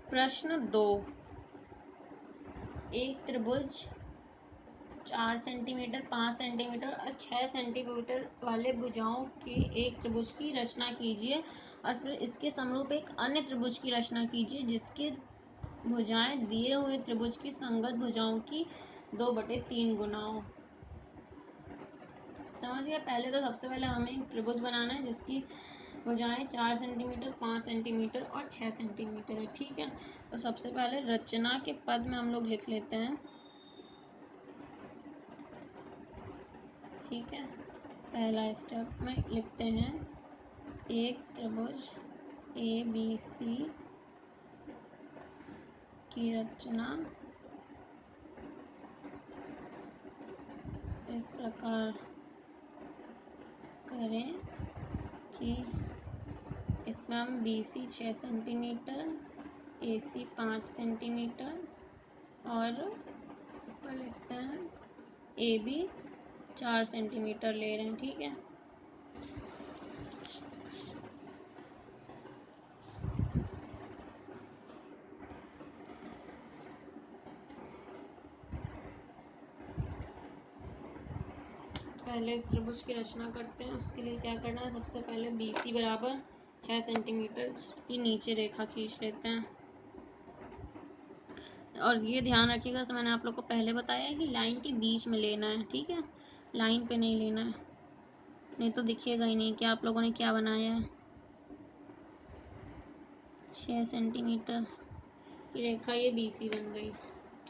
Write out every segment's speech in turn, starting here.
प्रश्न 2, एक त्रिभुज 4 सेंटीमीटर, 5 सेंटीमीटर और 6 सेंटीमीटर वाले भुजाओं के एक त्रिभुज की रचना कीजिए और फिर इसके समरूप एक अन्य त्रिभुज की रचना कीजिए जिसके भुजाएं दिए हुए त्रिभुज की संगत भुजाओं की 2/3 गुना हो। समझ गया। पहले तो सबसे पहले हमें एक त्रिभुज बनाना है जिसकी भुजाएं 4 सेंटीमीटर, 5 सेंटीमीटर और 6 सेंटीमीटर है। ठीक है, तो सबसे पहले रचना के पद में हम लोग लिख लेते हैं। ठीक है, पहला स्टेप में लिखते हैं एक त्रिभुज ABC की रचना इस प्रकार करें कि इसमें हम BC 6 सेंटीमीटर, AC 5 सेंटीमीटर और ऊपर लिखते हैं AB 4 सेंटीमीटर ले रहे हैं। ठीक है, पहले इस त्रिभुज की रचना करते हैं। उसके लिए क्या करना है, सबसे पहले BC बराबर 6 सेंटीमीटर की नीचे रेखा खींच लेते हैं। और ये ध्यान रखिएगा, मैंने आप लोग को पहले बताया है कि लाइन के बीच में लेना है। ठीक है, लाइन पे नहीं लेना है, नहीं तो दिखिएगा ही नहीं कि आप लोगों ने क्या बनाया है। 6 सेंटीमीटर की रेखा ये BC बन गई।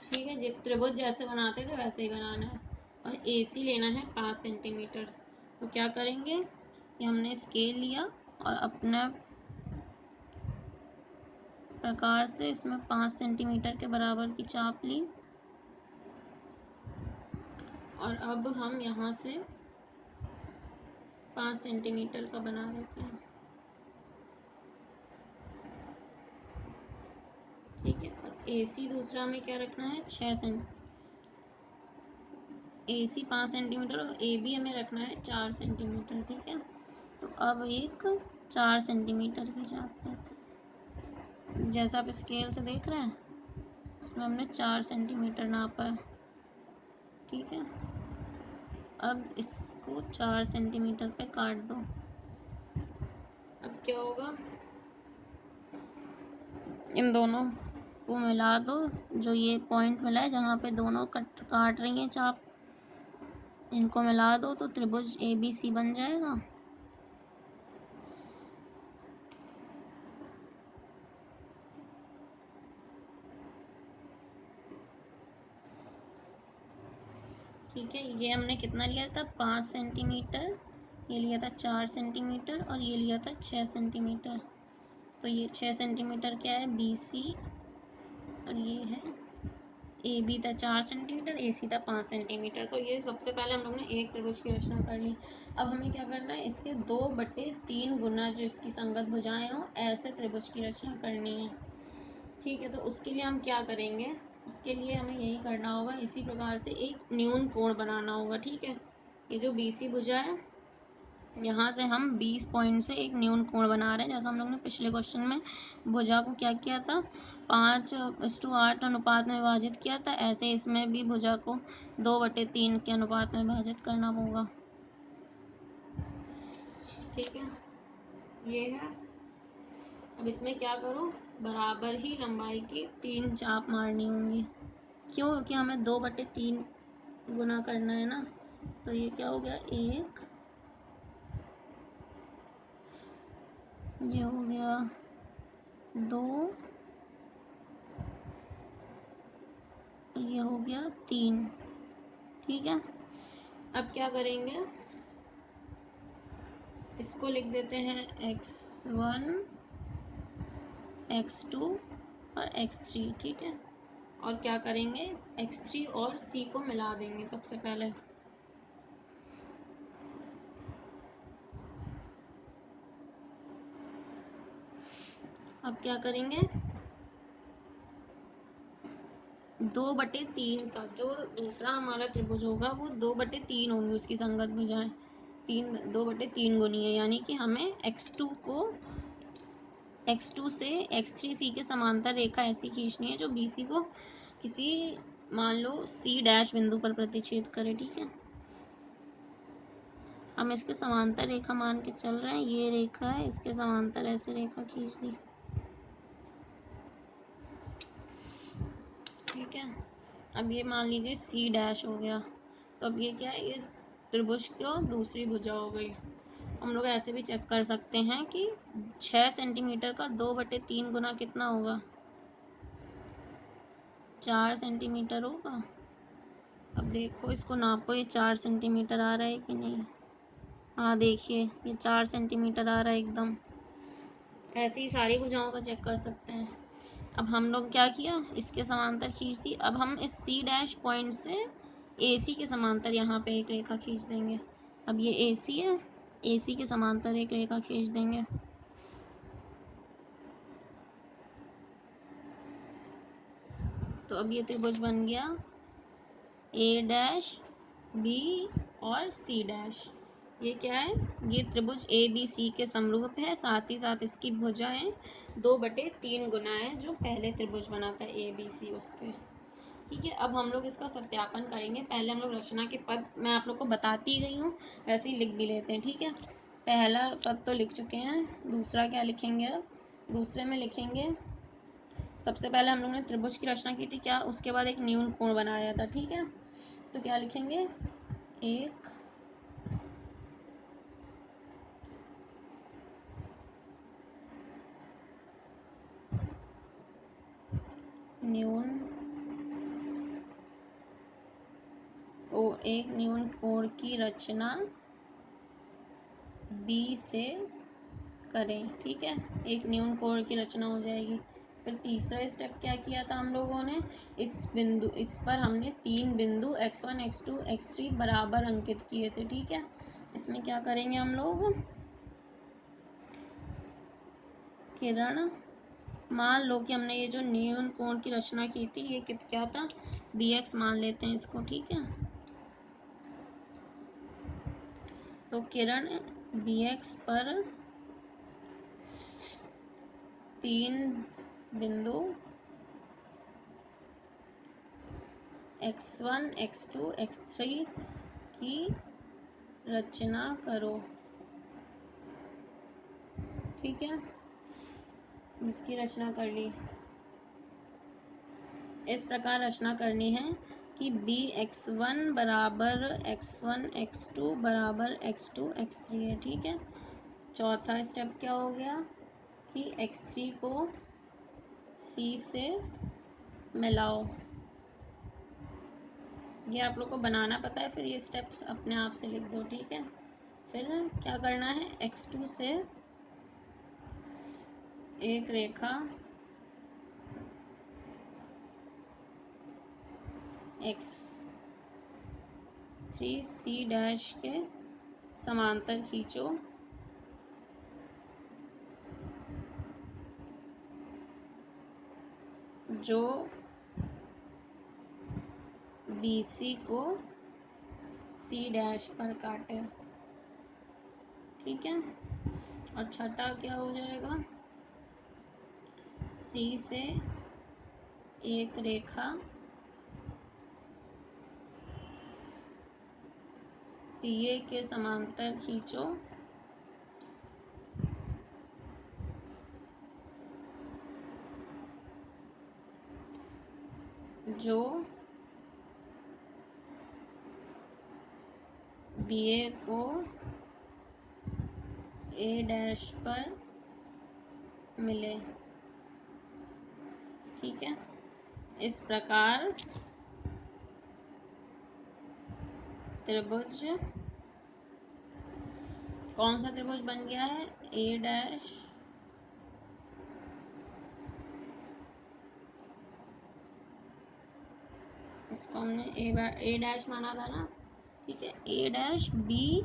ठीक है, त्रिभुज जैसे बनाते थे वैसे ही बनाना है। और AC लेना है 5 सेंटीमीटर। तो क्या करेंगे कि हमने स्केल लिया और अपना प्रकार से इसमें 5 सेंटीमीटर के बराबर की चाप ली और अब हम यहाँ से 5 सेंटीमीटर का बना देते हैं। ठीक है, और AC दूसरा हमें क्या रखना है, 6 सेंटीमीटर। AC 5 सेंटीमीटर और AB हमें रखना है 4 सेंटीमीटर। ठीक है, तो अब एक 4 सेंटीमीटर की चाप लेते हैं। जैसा आप स्केल से देख रहे हैं, इसमें हमने 4 सेंटीमीटर नापा है। ठीक है, अब इसको 4 सेंटीमीटर पे काट दो। अब क्या होगा, इन दोनों को मिला दो। जो ये पॉइंट मिला है जहाँ पे दोनों काट रही हैं चाप, इनको मिला दो तो त्रिभुज ABC बन जाएगा। ठीक है, ये हमने कितना लिया था, 5 सेंटीमीटर, ये लिया था 4 सेंटीमीटर और ये लिया था 6 सेंटीमीटर। तो ये 6 सेंटीमीटर क्या है, BC, और ये है AB था 4 सेंटीमीटर, AC था 5 सेंटीमीटर। तो ये सबसे पहले हम लोग ने एक त्रिभुज की रचना कर ली। अब हमें क्या करना है, इसके 2/3 गुना जो इसकी संगत भुजाएं हो ऐसे त्रिभुज की रचना करनी है। ठीक है, तो उसके लिए हम क्या करेंगे, उसके लिए हमें यही करना होगा, इसी प्रकार से एक न्यून कोण बनाना होगा। ठीक है, ये जो BC भुजा है, यहाँ से हम 20 पॉइंट से एक न्यून कोण बना रहे हैं। जैसा हम लोग ने पिछले क्वेश्चन में भुजा को क्या किया था, 5:8 अनुपात में विभाजित किया था, ऐसे इसमें भी भुजा को 2/3 के अनुपात में विभाजित करना होगा। ठीक है, ये है। अब इसमें क्या करो, बराबर ही लंबाई की 3 चाप मारनी होंगी। क्यों, क्योंकि हमें 2/3 गुना करना है ना। तो ये क्या हो गया, 1, ये हो गया 2, ये हो गया 3। ठीक है, अब क्या करेंगे, इसको लिख देते हैं x1, x2 और x3। ठीक है, और क्या करेंगे, x3 और c को मिला देंगे सबसे पहले। अब क्या करेंगे, 2/3 का जो दूसरा हमारा त्रिभुज होगा वो 2/3 होंगी उसकी संगत भुजाएं, 2/3 गुनी है। यानी कि हमें x2 को x2 से x3c के समांतर रेखा ऐसी खींचनी है जो BC को किसी मान लो C डैश बिंदु पर प्रतिच्छेद करे। ठीक है, हम इसके समांतर रेखा मान के चल रहे हैं, ये रेखा है, इसके समांतर ऐसे रेखा खींच दी। ठीक है, अब ये मान लीजिए C डैश हो गया, तो अब ये क्या है, ये त्रिभुज की दूसरी भुजा हो गई। हम लोग ऐसे भी चेक कर सकते हैं कि 6 सेंटीमीटर का 2/3 गुना कितना होगा, 4 सेंटीमीटर होगा। अब देखो इसको नापो, ये 4 सेंटीमीटर आ रहा है कि नहीं। हाँ देखिए, ये 4 सेंटीमीटर आ रहा है एकदम। ऐसे ही सारी भुजाओं का चेक कर सकते हैं। अब हम लोग क्या किया, इसके समांतर खींच दी। अब हम इस C डैश पॉइंट से AC के समांतर यहाँ पे एक रेखा खींच देंगे। अब ये AC है, AC के समांतर एक रेखा खींच देंगे। तो अब ये त्रिभुज बन गया A डैश B और C डैश। ये क्या है, ये त्रिभुज ABC के समरूप है, साथ ही साथ इसकी भुजाएं 2/3 गुना है जो पहले त्रिभुज बना था ABC उसके। ठीक है, अब हम लोग इसका सत्यापन करेंगे। पहले हम लोग रचना के पद मैं आप लोग को बताती गई हूँ, वैसे ही लिख भी लेते हैं। ठीक है, पहला पद तो लिख चुके हैं, दूसरा क्या लिखेंगे, अब दूसरे में लिखेंगे, सबसे पहले हम लोग ने त्रिभुज की रचना की थी क्या, उसके बाद एक न्यून कोण बनाया था। ठीक है, तो क्या लिखेंगे, एक न्यून कोण की रचना B से करें। ठीक है, एक न्यून कोण की रचना हो जाएगी। फिर तीसरा स्टेप क्या किया था हम लोगों ने, इस पर हमने 3 बिंदु x1 x2 x3 बराबर अंकित किए थे। ठीक है, इसमें क्या करेंगे हम लोग, किरण, मान लो कि हमने ये जो न्यून कोण की रचना की थी ये क्या था, bx मान लेते हैं इसको। ठीक है, तो किरण bx पर 3 बिंदु x1 x2 x3 की रचना करो। ठीक है, इसकी रचना कर ली। इस प्रकार रचना करनी है कि bx1 बराबर x1 x2 बराबर x2 x3 है। ठीक है, चौथा स्टेप क्या हो गया कि x3 को C से मिलाओ। ये आप लोग को बनाना पता है, फिर ये स्टेप्स अपने आप से लिख दो। ठीक है, फिर क्या करना है, x2 से एक रेखा x3C डैश के समांतर खींचो जो BC को C डैश पर काटे। ठीक है, और छठा क्या हो जाएगा, C से एक रेखा CA के समांतर खींचो जो BA को A डैश पर मिले। ठीक है, इस प्रकार त्रिभुज, कौन सा त्रिभुज बन गया है, A डैश इसको हमने ए डैश माना था ना। ठीक है, A dash B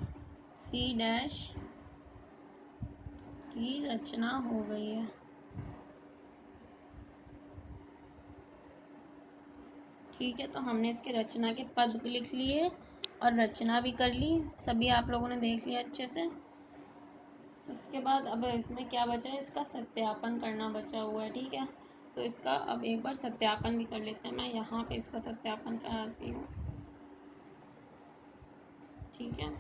C dash की रचना हो गई है। ठीक है, तो हमने इसके रचना के पद लिख लिए और रचना भी कर ली, सभी आप लोगों ने देख लिया अच्छे से। इसके बाद अब इसमें क्या बचा है, इसका सत्यापन करना बचा हुआ है। ठीक है, तो इसका अब एक बार सत्यापन भी कर लेते हैं। मैं यहाँ पे इसका सत्यापन कराती हूँ। ठीक है,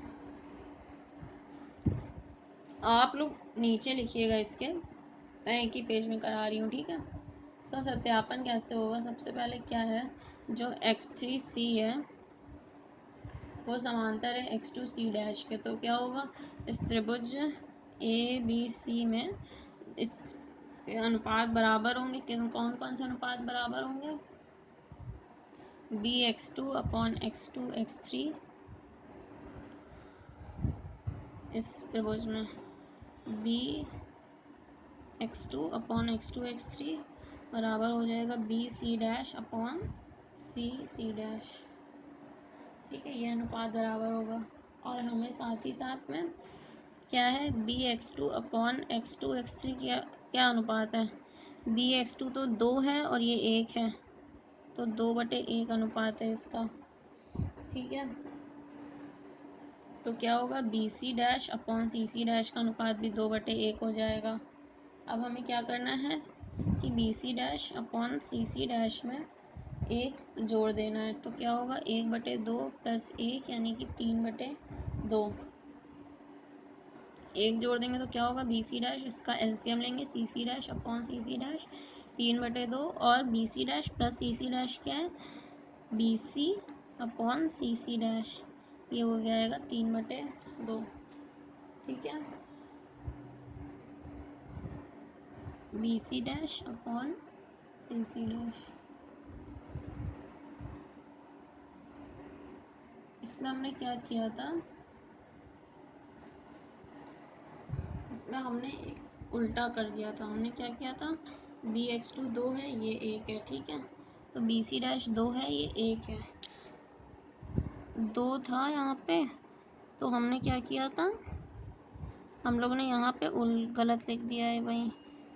आप लोग नीचे लिखिएगा इसके, मैं एक ही पेज में करा रही हूँ। ठीक है, इसका सत्यापन कैसे होगा, सबसे पहले क्या है, जो x3c है वो समांतर है x2c डैश के। तो क्या होगा, इस त्रिभुज ABC में इसके अनुपात बराबर होंगे। कौन कौन से अनुपात बराबर होंगे, bx2 अपॉन x2 x3 इस त्रिभुज में bx2 अपॉन x2 x3 बराबर हो जाएगा bc dash upon c dash. ठीक है, ये अनुपात बराबर होगा। और हमें साथ ही साथ में क्या है, bx2 अपॉन x2 x3 क्या क्या अनुपात है, bx2 तो 2 है और ये 1 है, तो 2/1 अनुपात है इसका। ठीक है, तो क्या होगा, bc dash upon cc dash का अनुपात भी 2/1 हो जाएगा। अब हमें क्या करना है कि bc dash upon cc dash में 1 जोड़ देना है। तो क्या होगा, 1/2 प्लस 1 यानी कि 3/2। 1 जोड़ देंगे तो क्या होगा, bc डैश, इसका एलसीएम लेंगे cc dash upon cc dash 3/2, और bc dash plus cc dash क्या है, bc अपॉन cc डैश, ये हो जाएगा 3/2। ठीक है, bc dash upon cc dash. इसमें हमने क्या किया था, इसमें हमने एक उल्टा कर दिया था। हमने क्या किया था, bx2 2 है, ये 1 है। ठीक है, तो bc डैश 2 है, ये 1 है, 2 था यहाँ पे, तो हमने क्या किया था, हम लोगों ने यहाँ पे गलत लिख दिया है भाई।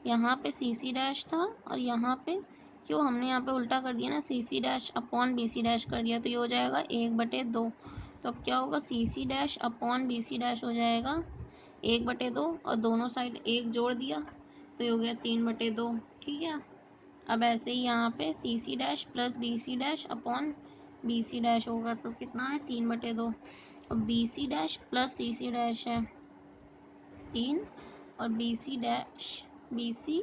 यहाँ पे cc डैश था और यहाँ पे क्यों हमने यहाँ पे उल्टा कर दिया ना, cc dash upon bc dash कर दिया, तो ये हो जाएगा 1/2। तो अब क्या होगा, cc dash upon bc dash हो जाएगा 1/2, और दोनों साइड 1 जोड़ दिया तो ये हो गया 3/2। ठीक है, अब ऐसे ही यहाँ पे cc dash plus bc dash upon bc dash होगा, तो कितना है, 3/2। और bc dash plus cc dash है 3, और bc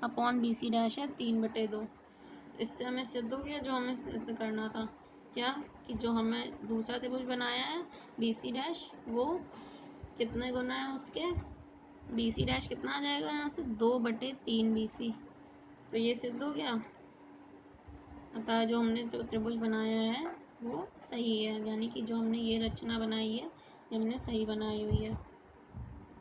अपॉन bc डैश है 3/2। इससे हमें सिद्ध हो गया जो हमें सिद्ध करना था, क्या कि जो हमें दूसरा त्रिभुज बनाया है bc डैश, वो कितने गुना है उसके, bc डैश कितना आ जाएगा यहाँ से, 2/3 bc। तो ये सिद्ध हो गया, अतः जो हमने जो त्रिभुज बनाया है वो सही है, यानी कि जो हमने ये रचना बनाई है ये हमने सही बनाई हुई है।